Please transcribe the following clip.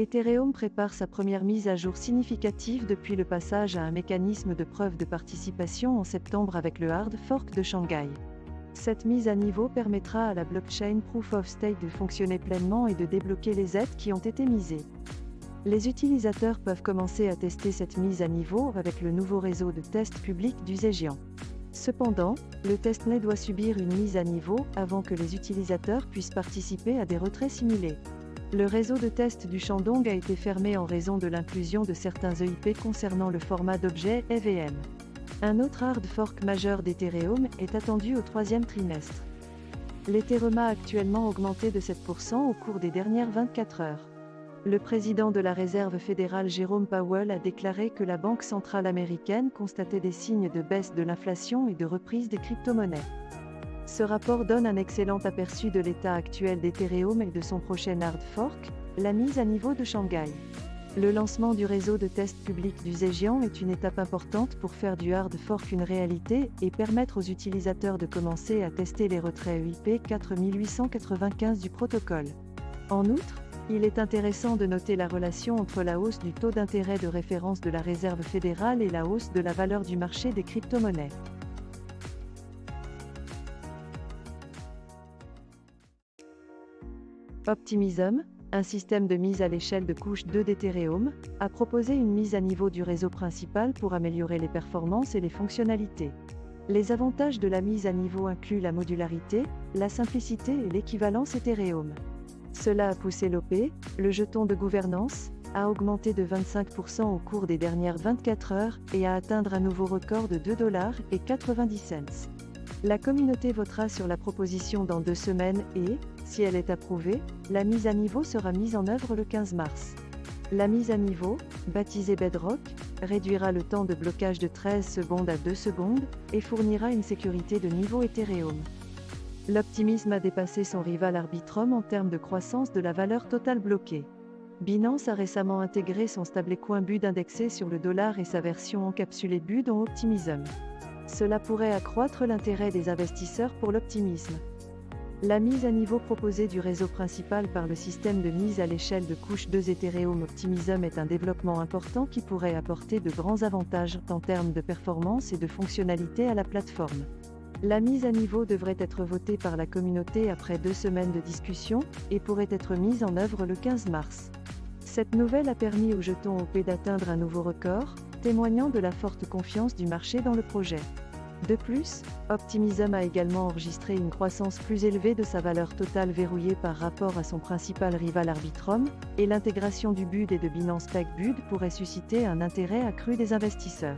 Ethereum prépare sa première mise à jour significative depuis le passage à un mécanisme de preuve de participation en septembre avec le hard fork de Shanghai. Cette mise à niveau permettra à la blockchain Proof of Stake de fonctionner pleinement et de débloquer les aides qui ont été misées. Les utilisateurs peuvent commencer à tester cette mise à niveau avec le nouveau réseau de test public du Zhejiang. Cependant, le testnet doit subir une mise à niveau avant que les utilisateurs puissent participer à des retraits simulés. Le réseau de test du Shandong a été fermé en raison de l'inclusion de certains EIP concernant le format d'objet EVM. Un autre hard fork majeur d'Ethereum est attendu au troisième trimestre. L'Ethereum a actuellement augmenté de 7% au cours des dernières 24 heures. Le président de la Réserve fédérale Jérôme Powell a déclaré que la Banque centrale américaine constatait des signes de baisse de l'inflation et de reprise des crypto-monnaies. Ce rapport donne un excellent aperçu de l'état actuel d'Ethereum et de son prochain hard fork, la mise à niveau de Shanghai. Le lancement du réseau de test public du Zhejiang est une étape importante pour faire du hard fork une réalité et permettre aux utilisateurs de commencer à tester les retraits EIP 4895 du protocole. En outre, il est intéressant de noter la relation entre la hausse du taux d'intérêt de référence de la Réserve fédérale et la hausse de la valeur du marché des crypto-monnaies. Optimism, un système de mise à l'échelle de couche 2 d'Ethereum, a proposé une mise à niveau du réseau principal pour améliorer les performances et les fonctionnalités. Les avantages de la mise à niveau incluent la modularité, la simplicité et l'équivalence Ethereum. Cela a poussé l'OP, le jeton de gouvernance, à augmenter de 25% au cours des dernières 24 heures et à atteindre un nouveau record de $2,90. La communauté votera sur la proposition dans 2 semaines et, si elle est approuvée, la mise à niveau sera mise en œuvre le 15 mars. La mise à niveau, baptisée Bedrock, réduira le temps de blocage de 13 secondes à 2 secondes et fournira une sécurité de niveau Ethereum. L'optimisme a dépassé son rival Arbitrum en termes de croissance de la valeur totale bloquée. Binance a récemment intégré son stablecoin BUD indexé sur le dollar et sa version encapsulée BUD en Optimism. Cela pourrait accroître l'intérêt des investisseurs pour l'optimisme. La mise à niveau proposée du réseau principal par le système de mise à l'échelle de couche 2 Ethereum Optimism est un développement important qui pourrait apporter de grands avantages en termes de performance et de fonctionnalité à la plateforme. La mise à niveau devrait être votée par la communauté après 2 semaines de discussion et pourrait être mise en œuvre le 15 mars. Cette nouvelle a permis au jeton OP d'atteindre un nouveau record, témoignant de la forte confiance du marché dans le projet. De plus, Optimism a également enregistré une croissance plus élevée de sa valeur totale verrouillée par rapport à son principal rival Arbitrum, et l'intégration du BUD et de Binance Peg BUD pourrait susciter un intérêt accru des investisseurs.